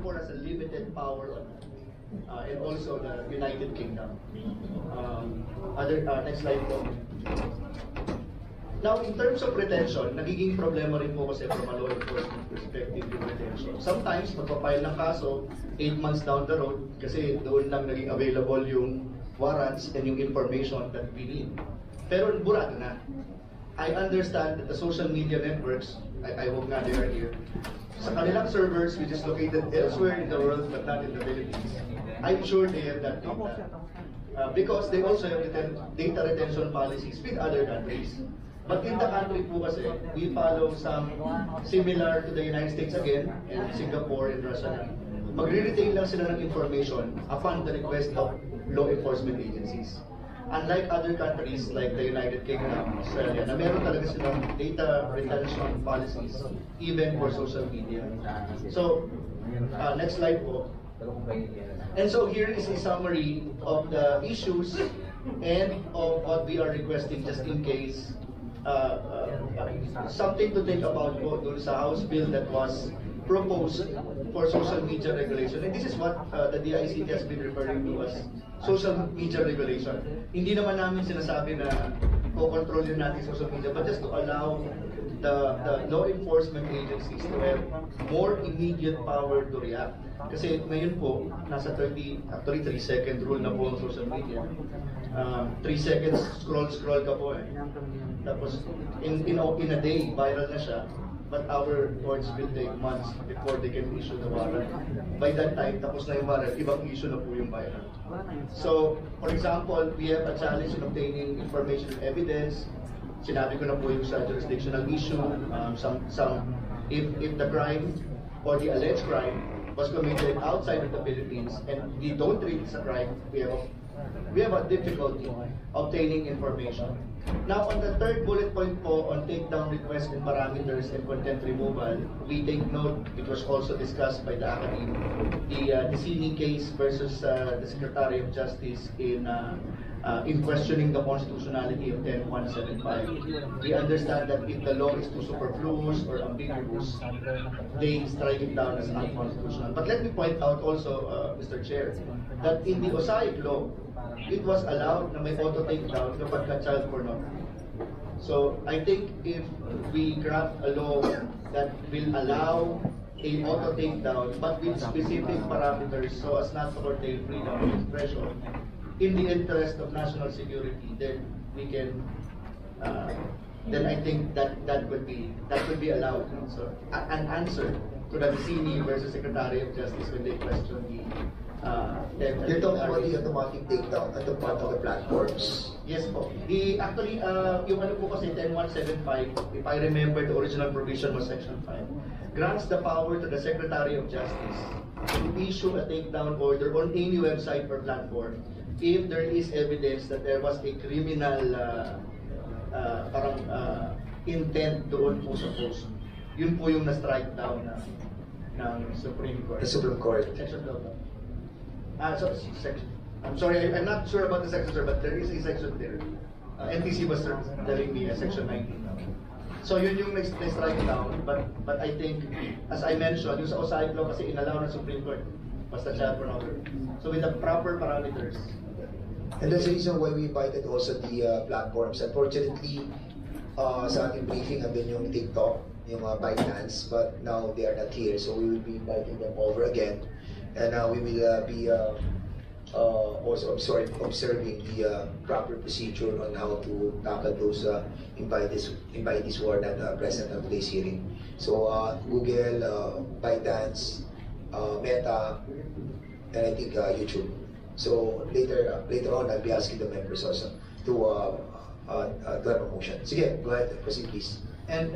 Singapore has a limited power on that. And also the United Kingdom. Next slide po. Now, in terms of retention, nagiging problema rin po kasi from a law enforcement perspective yung retention. Sometimes, magpapile ng kaso 8 months down the road kasi doon lang naging available yung warrants and yung information that we need. Pero burado na. I understand that the social media networks, I hope nga they are here, sa kanilang servers, which is located elsewhere in the world but not in the Philippines, I'm sure they have that data. Because they also have data retention policies with other countries. But in the country po kasi, we follow some similar to the United States again, and Singapore and Russia. Magre-retain lang sila ng information upon the request of law enforcement agencies. Unlike other countries like the United Kingdom, Australia, na meron talaga silang data retention policies, even for social media. So, next slide po. And so here is a summary of the issues and of what we are requesting just in case. Something to think about po dun sa House bill that was proposed for social media regulation. And this is what the DICT has been referring to as social media regulation. Hindi naman namin sinasabi na co-controlin natin social media, but just to allow the law enforcement agencies to have more immediate power to react. Kasi ngayon po, nasa 3-second rule na po ang social media. 3 seconds, scroll ka po eh. Tapos, in a day, viral na siya. But our courts will take months before they can issue the warrant. By that time, tapos na yung warrant, ibang issue na po yung viral. So, for example, we have a challenge in obtaining information and evidence. Sinabi ko na po yung sa jurisdictional issue. If the crime or the alleged crime was committed outside of the Philippines and we don't treat it as a crime, we have a difficulty obtaining information. Now, on the third bullet point po on takedown request and parameters and content removal, we take note, it was also discussed by the academy, the Sini case versus the Secretary of Justice in questioning the constitutionality of 10175. We understand that if the law is too superfluous or ambiguous, they strike it down as unconstitutional. But let me point out also, Mr. Chair, that in the OSAIC law, it was allowed na may auto takedown kapag ka-child pornography. So I think if we craft a law that will allow a auto takedown but with specific parameters so as not to curtail freedom of expression in the interest of national security, then we can then I think that would be allowed. So an answer to the Sini versus Secretary of Justice when they question the you're talking about the automatic takedown at the part of the platforms. Yes po. Actually, yung ano po kasi 10175, if I remember, the original provision was Section 5, grants the power to the Secretary of Justice to issue a takedown order on any website or platform if there is evidence that there was a criminal intent doon po sa post. Yun po yung na-strike down ng Supreme Court. The Supreme Court. Section 12. I'm sorry, I'm not sure about the section, sir, but there is a section there. NTC was telling me section 19. So yun yung strike down, but I think, as I mentioned, yung sa OSAIC law kasi inalaw ng Supreme Court, basta child pornography. So with the proper parameters. And that's the reason why we invited also the platforms. Unfortunately, sa ating briefing, andun yung TikTok, yung ByteDance, but now they are not here, so we will be inviting them over again. And we will be also observing the proper procedure on how to tackle those invitees who are not present at today's hearing. So Google, ByteDance, Meta, and I think YouTube. So later on, I'll be asking the members also to have a motion. Sige, go ahead, proceed please. And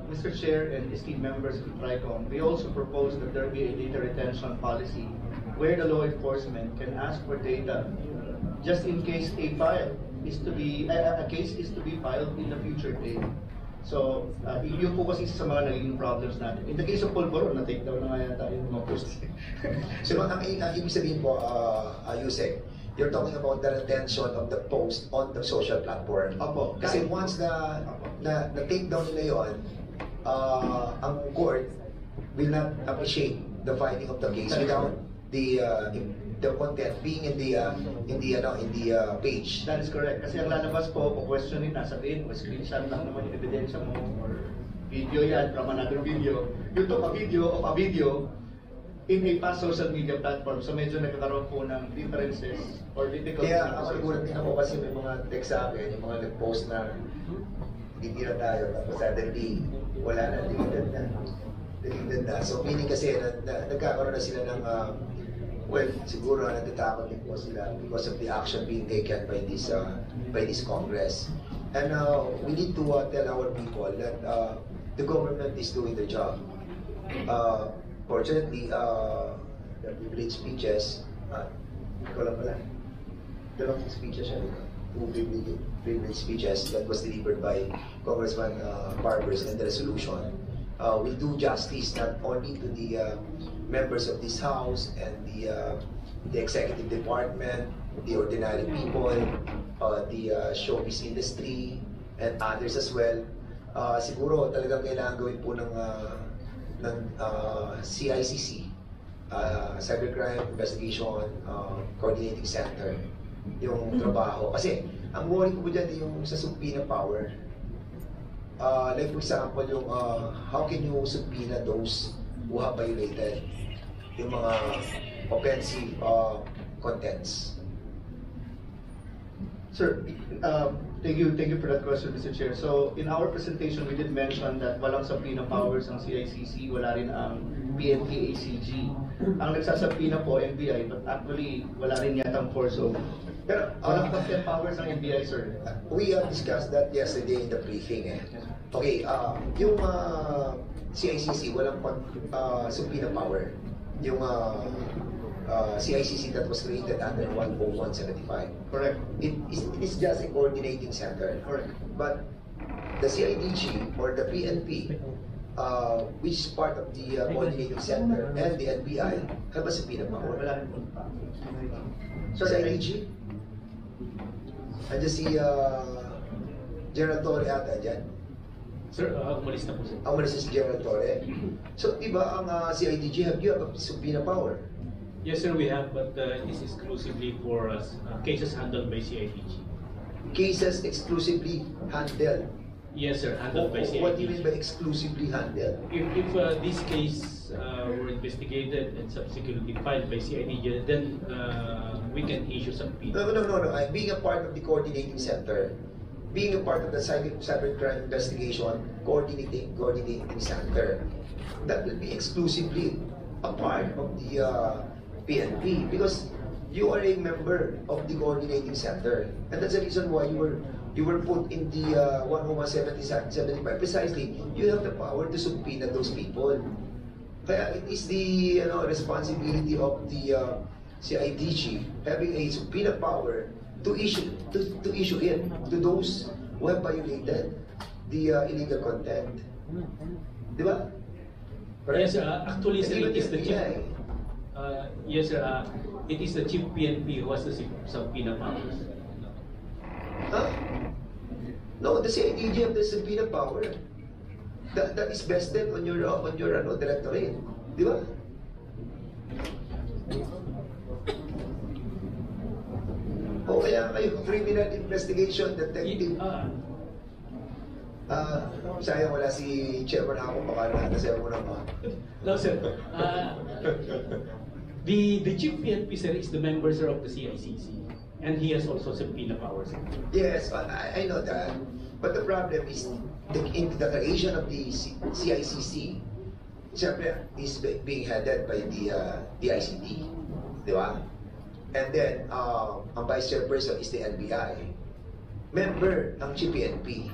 Mr. Chair and esteemed members of TRICOM, we also propose that there be a data retention policy where the law enforcement can ask for data just in case a case is to be filed in a future date. So, yun po kasi sa mga naging problems natin. In the case of Pulvoro, na-take down na nga yata yung mga posts. So, ang ibig sabihin po, Yusek, you're talking about the retention of the post on the social platform. Opo. Kasi once na take down nila yun, ang court will not appreciate the finding of the case without the content being in the page. That is correct. Kasi ang lalabas po, kung questionin na, sabihin, screenshot lang naman yung ebidensya mo, or video yan from another video. You took a video of a video in a past social media platform. So medyo nagkakaroon po ng differences or difficulties. Kaya ako nagulat din ako kasi may mga text sa akin, yung mga nag-post na titira tayo, tapos suddenly, wala na, deleted na. So meaning kasi nagkakaroon na sila ng well, siguro natatakot din po sila because of the action being taken by this Congress. And we need to tell our people that the government is doing the job. Fortunately, the privilege speeches, wala pala. Dalawang speeches siya, two privilege speeches that was delivered by Congressman Barbers, and the resolution will do justice not only to the members of this House and the executive department, the ordinary people, the showbiz industry, and others as well. Siguro talagang kailangan gawin po ng CICC, Cybercrime Investigation Coordinating Center, yung trabaho. Kasi ang worry ko po dyan yung sa subpoena power. Like for example, yung how can you subpoena those who have violated yung mga offensive contents? Sir, thank you for that question, Mr. Chair. So, in our presentation, we did mention that walang subpoena powers ang CICC, wala rin ang PNP, ACG. Ang nagsasubpoena po, NBI, but actually, wala rin yatang force. So, pero walang content powers ang NBI, sir. We have discussed that yesterday in the briefing. Okay, yung CICC, walang subpoena power. Yung CICC that was created under 10175. Correct. It is just a coordinating center. Correct. But the CIDG or the PNP, which is part of the coordinating center, and the NBI have a subpoena power. Wala rin po. So CIDG, andyan si General Torre ata dyan. Sir, umalis na po sir. Ang si General Torre. So, di ba ang CIDG, have you have a subpoena power? Yes sir, we have, but it is exclusively for cases handled by CIDG. Cases exclusively handled. Yes sir, handled by CIDG. What do you mean by exclusively handled? If this case were investigated and subsequently filed by CIDG, then we can issue some subpoena. No. Being a part of the coordinating center, being a part of the cybercrime investigation coordinating center, that will be exclusively a part of the PNP because you are a member of the coordinating center, and that's the reason why you were put in the 10175 precisely. You have the power to subpoena those people. Kaya it is the responsibility of the CIDG having a subpoena power to issue it to those who have violated the illegal content. Di ba? Yes sir, actually sir, it is the chief. NBI. Yes sir, it is the chief PNP who has the subpoena powers. Huh? No, the CIDG have the subpoena power. That is vested on your directorate. Di ba? O kaya kayo criminal investigation detective. Sayang wala si Chairman ako, baka natasayaw mo naman. No sir, the chief PNP sir is the member sir of the CICC, and he has also subpoena powers. Yes, I know that. But the problem is in the creation of the CICC, siyempre is being headed by the ICT, di ba? And then, ang vice chairperson is the NBI. Member ng GPNP.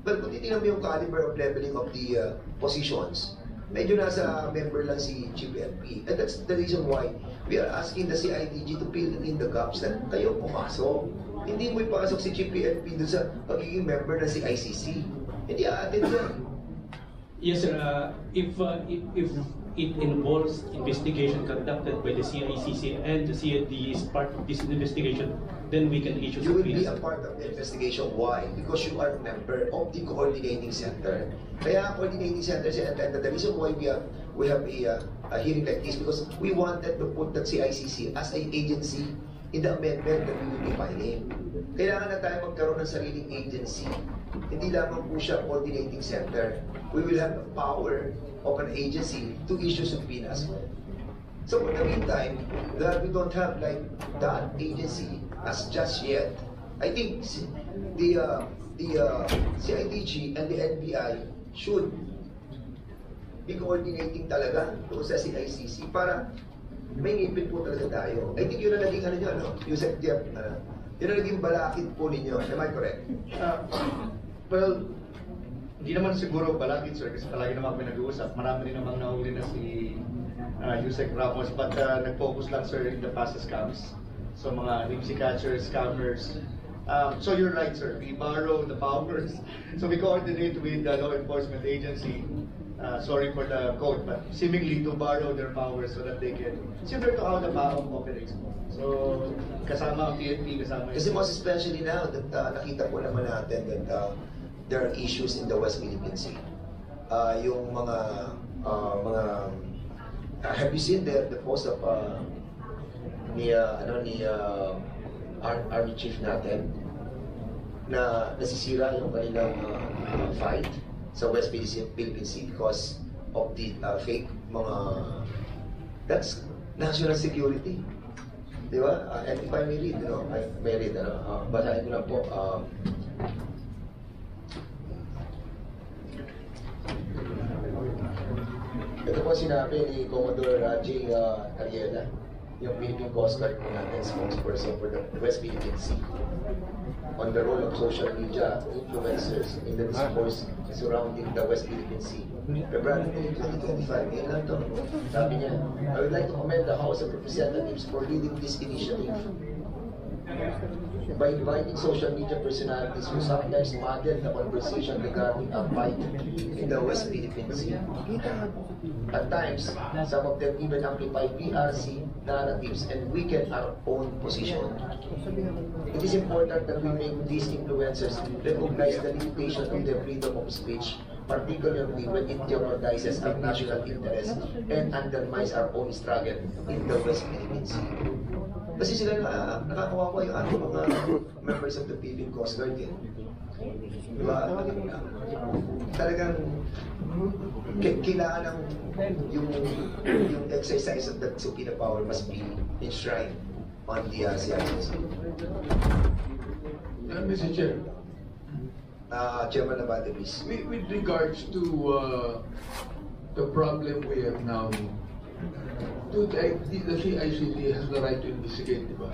But kung titignan mo yung caliber of leveling of the positions, medyo nasa member lang si GPNP. And that's the reason why we are asking the CIDG to fill in the gaps na kayo pumasok. Hindi mo ipasok si GPNP dun sa pagiging member ng CICC. Hindi aatin yan. Yes sir, if it involves investigation conducted by the CICC and the CID is part of this investigation, then we can issue You will be subpoenas. a part of the investigation. Why? Because you are a member of the coordinating center. Kaya coordinating center siya, and the reason why we have we have a hearing like this because we wanted to put that CICC as an agency in the amendment that we will be filing. Kailangan na tayo magkaroon ng sariling agency. Hindi lamang po siya coordinating center. We will have the power of an agency to issue subpoenas. So for the meantime, that we don't have like that agency as just yet, I think the CIDG and the NBI should be coordinating talaga doon sa CICC para may ngipin po talaga tayo. I think yun ang naging ano nyo, no? Yusek Jeff, yun ang naging balakid po ninyo. Am I correct? Well, hindi naman siguro balakid, sir, kasi palagi naman kami nag-uusap. Marami rin namang nahuli na si Yusek Ramos, but nag-focus lang, sir, in the past scams. So mga limsi catchers, scammers. So you're right, sir. We borrow the powers. So we coordinate with the law enforcement agency. Sorry for the code, but seemingly to borrow their powers so that they can, similar to how the PAOK operates. So, kasama ang PNP, kasama Kasi most especially now that nakita po naman natin that there are issues in the West Philippine Sea. Yung mga have you seen the post of ni Army Chief natin na nasisira yung kanilang fight sa West Philippine Sea because of the fake mga, that's national security. Di ba? And if I may read, basahin ko lang po. Ito po sinabi ni Commodore J. Ariela, yung Philippine Coast Guard po natin, spokesperson for the West Philippine Sea, on the role of social media influencers in the discourse surrounding the West Philippine Sea. February 2025, ngayon lang ito. Sabi niya, I would like to commend the House of Representatives for leading this initiative by inviting social media personalities who sometimes model the conversation regarding a fight in the West Philippine Sea. At times, some of them even amplify PRC narratives and weaken our own position. It is important that we make these influencers recognize the limitation of their freedom of speech, particularly when it jeopardizes our national interest and undermines our own struggle in the West Philippine Sea. Kasi sila nakakawawa yung ating mga members of the Philippine Coast Guard yun. Diba? Talagang kailangan yung exercise of that subpoena power must be enshrined on the CICC. Mr. Chair, Chairman Abate, please. with regards to the problem we have now, the CICC has the right to investigate, di ba?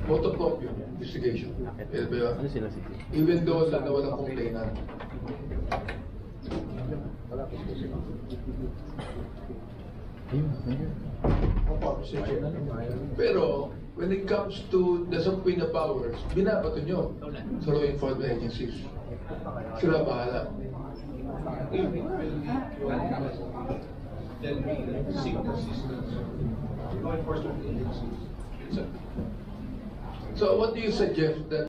Photocopy investigation. Di ba? Even though na walang complainant. Pero, when it comes to the subpoena powers, binabato nyo sa law enforcement agencies. Sila bahala. Then we seek assistance from law enforcement agencies. So what do you suggest that